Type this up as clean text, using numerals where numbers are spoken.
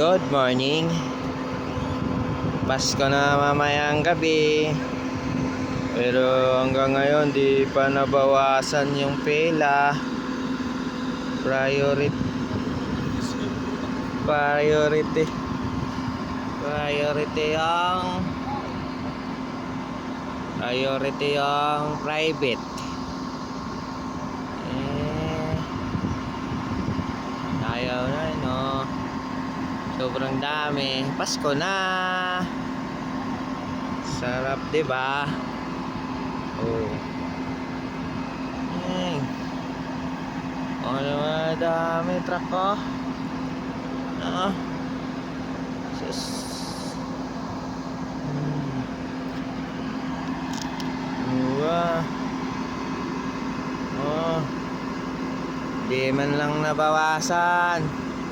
Good morning. Pasko na mamayang gabi. Pero hanggang ngayon di pa nabawasan yung pela. Priority ang private. Ayaw na, no? Sobrang dami. Pasko na. Sarap, 'di ba? Oh. Oh, dami truck ko. Ah. Sus. Oh. Di man lang nabawasan.